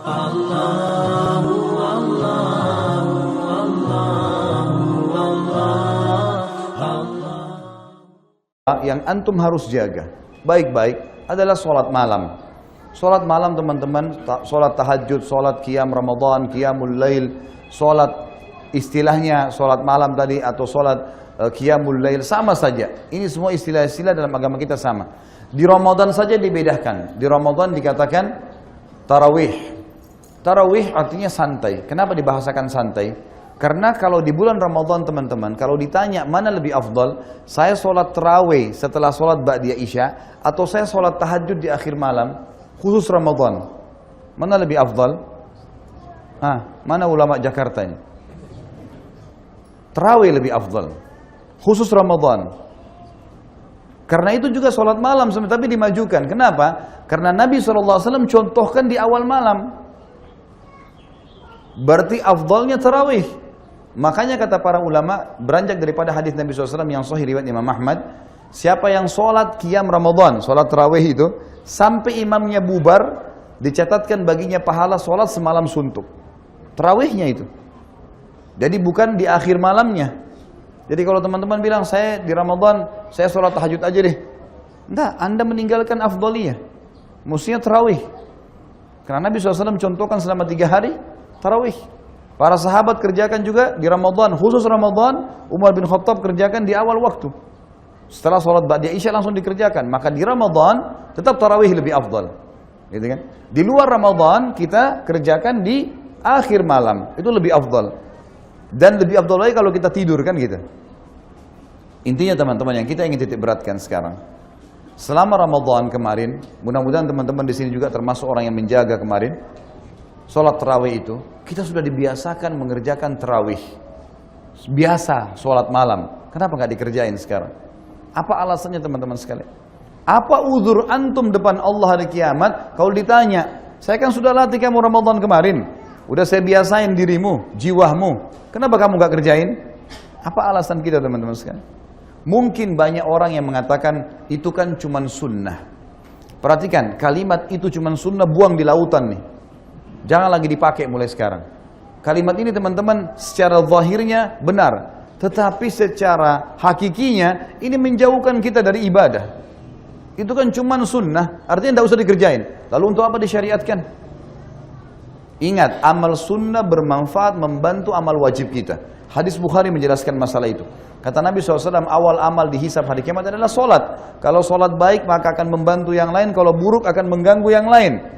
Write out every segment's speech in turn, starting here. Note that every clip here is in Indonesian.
Yang antum harus jaga baik-baik adalah sholat malam. Sholat malam teman-teman, sholat tahajud, sholat qiyam Ramadan, qiyamul lail, sholat istilahnya sholat malam tadi atau sholat qiyamul lail sama saja. Ini semua istilah-istilah dalam agama kita sama. Di Ramadan saja dibedakan. Di Ramadan dikatakan tarawih. Tarawih artinya santai. Kenapa dibahasakan santai? Karena kalau di bulan Ramadan teman-teman, kalau ditanya mana lebih afdal, saya sholat tarawih setelah sholat ba'diyah isya, atau saya sholat tahajud di akhir malam, khusus Ramadan, mana lebih afdal? Mana ulama Jakarta ini? Tarawih lebih afdal, khusus Ramadan. Karena itu juga sholat malam, tapi dimajukan. Kenapa? Karena Nabi SAW contohkan di awal malam. Berarti afdalnya tarawih. Makanya kata para ulama, beranjak daripada hadis Nabi SAW yang sahih riwayat Imam Ahmad, siapa yang sholat qiyam Ramadan, sholat tarawih itu, sampai imamnya bubar, dicatatkan baginya pahala sholat semalam suntuk. Tarawihnya itu. Jadi bukan di akhir malamnya. Jadi kalau teman-teman bilang, saya di Ramadan, saya sholat tahajud aja deh. Enggak, Anda meninggalkan afdaliyah. Mestinya tarawih. Karena Nabi SAW contohkan selama 3 hari, tarawih. Para sahabat kerjakan juga di Ramadan, khusus Ramadan, Umar bin Khattab kerjakan di awal waktu. Setelah sholat ba'diyah isya langsung dikerjakan. Maka di Ramadan tetap tarawih lebih afdal. Gitu kan? Di luar Ramadan kita kerjakan di akhir malam. Itu lebih afdal. Dan lebih afdal lagi kalau kita tidur kan gitu. Intinya teman-teman yang kita ingin titik beratkan sekarang. Selama Ramadan kemarin, mudah-mudahan teman-teman di sini juga termasuk orang yang menjaga kemarin. Sholat tarawih itu, kita sudah dibiasakan mengerjakan tarawih. Biasa sholat malam. Kenapa nggak dikerjain sekarang? Apa alasannya teman-teman sekalian? Apa uzur antum depan Allah hari kiamat? Kalau ditanya, saya kan sudah latih kamu Ramadan kemarin. Udah saya biasain dirimu, jiwamu. Kenapa kamu nggak kerjain? Apa alasan kita teman-teman sekalian? Mungkin banyak orang yang mengatakan, itu kan cuman sunnah. Perhatikan, kalimat itu cuman sunnah buang di lautan nih. Jangan lagi dipakai mulai sekarang. Kalimat ini teman-teman secara zahirnya benar, tetapi secara hakikinya ini menjauhkan kita dari ibadah. Itu kan cuman sunnah, artinya tidak usah dikerjain. Lalu untuk apa disyariatkan? Ingat, amal sunnah bermanfaat membantu amal wajib kita. Hadis Bukhari menjelaskan masalah itu. Kata Nabi SAW, awal amal dihisab hari kiamat adalah sholat. Kalau sholat baik maka akan membantu yang lain, kalau buruk akan mengganggu yang lain.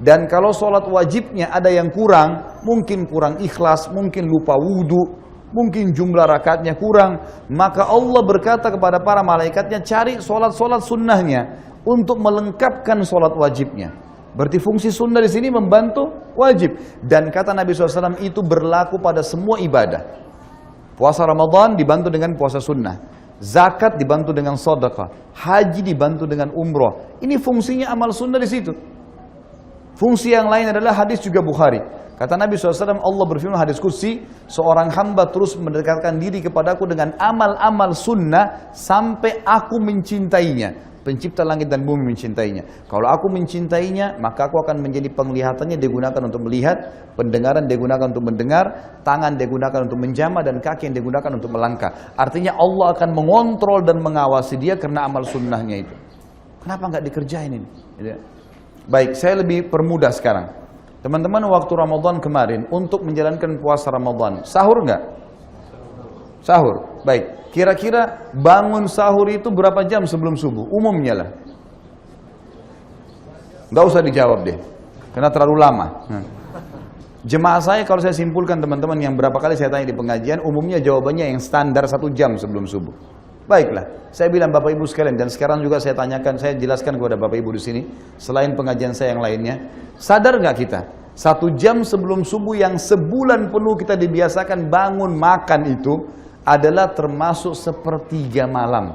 Dan kalau sholat wajibnya ada yang kurang, mungkin kurang ikhlas, mungkin lupa wudhu, mungkin jumlah rakaatnya kurang, maka Allah berkata kepada para malaikatnya, cari sholat-sholat sunnahnya untuk melengkapkan sholat wajibnya. Berarti fungsi sunnah di sini membantu wajib. Dan kata Nabi SAW itu berlaku pada semua ibadah. Puasa Ramadan dibantu dengan puasa sunnah, zakat dibantu dengan sedekah, haji dibantu dengan umroh. Ini fungsinya amal sunnah di situ. Fungsi yang lain adalah hadis juga Bukhari. Kata Nabi SAW, Allah berfirman hadis qudsi, seorang hamba terus mendekatkan diri kepadaku dengan amal-amal sunnah sampai aku mencintainya. Pencipta langit dan bumi mencintainya. Kalau aku mencintainya, maka aku akan menjadi penglihatannya digunakan untuk melihat, pendengaran digunakan untuk mendengar, tangan digunakan untuk menjamah, dan kaki yang digunakan untuk melangkah. Artinya Allah akan mengontrol dan mengawasi dia karena amal sunnahnya itu. Kenapa nggak dikerjain ini? Baik, saya lebih permudah sekarang. Teman-teman, waktu Ramadan kemarin untuk menjalankan puasa Ramadan, sahur nggak? Sahur. Baik, kira-kira bangun sahur itu berapa jam sebelum subuh? Umumnya lah. Nggak usah dijawab deh, karena terlalu lama. Jemaah saya kalau saya simpulkan teman-teman yang berapa kali saya tanya di pengajian, umumnya jawabannya yang standar 1 jam sebelum subuh. Baiklah, saya bilang Bapak Ibu sekalian, dan sekarang juga saya tanyakan, saya jelaskan kepada Bapak Ibu di sini, selain pengajian saya yang lainnya, sadar nggak kita, 1 jam sebelum subuh yang sebulan penuh kita dibiasakan bangun makan itu adalah termasuk sepertiga malam,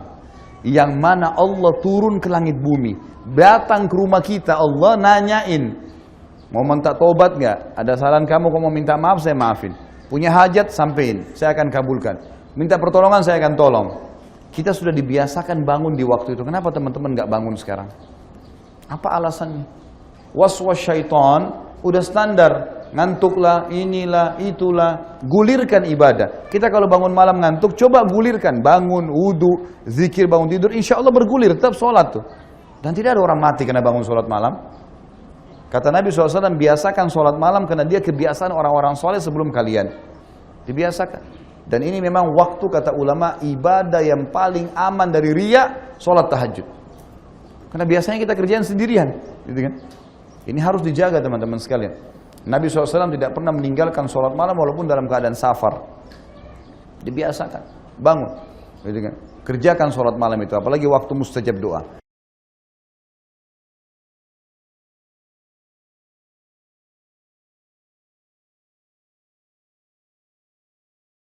yang mana Allah turun ke langit bumi, datang ke rumah kita, Allah nanyain, mau minta tobat nggak? Ada saran kamu, mau minta maaf saya maafin, punya hajat sampein, saya akan kabulkan, minta pertolongan saya akan tolong. Kita sudah dibiasakan bangun di waktu itu. Kenapa teman-teman nggak bangun sekarang? Apa alasannya? Waswas syaitan udah standar, ngantuklah, inilah, itulah, gulirkan ibadah. Kita kalau bangun malam ngantuk, coba gulirkan, bangun, wudu, zikir, bangun tidur, insya Allah bergulir, tetap sholat tuh. Dan tidak ada orang mati karena bangun sholat malam. Kata Nabi SAW, biasakan sholat malam karena dia kebiasaan orang-orang soleh sebelum kalian. Dibiasakan. Dan ini memang waktu, kata ulama, ibadah yang paling aman dari riya, sholat tahajud. Karena biasanya kita kerjaan sendirian, gitu kan? Ini harus dijaga teman-teman sekalian. Nabi SAW tidak pernah meninggalkan sholat malam walaupun dalam keadaan safar. Dibiasakan, bangun, gitu kan? Kerjakan sholat malam itu, apalagi waktu mustajab doa.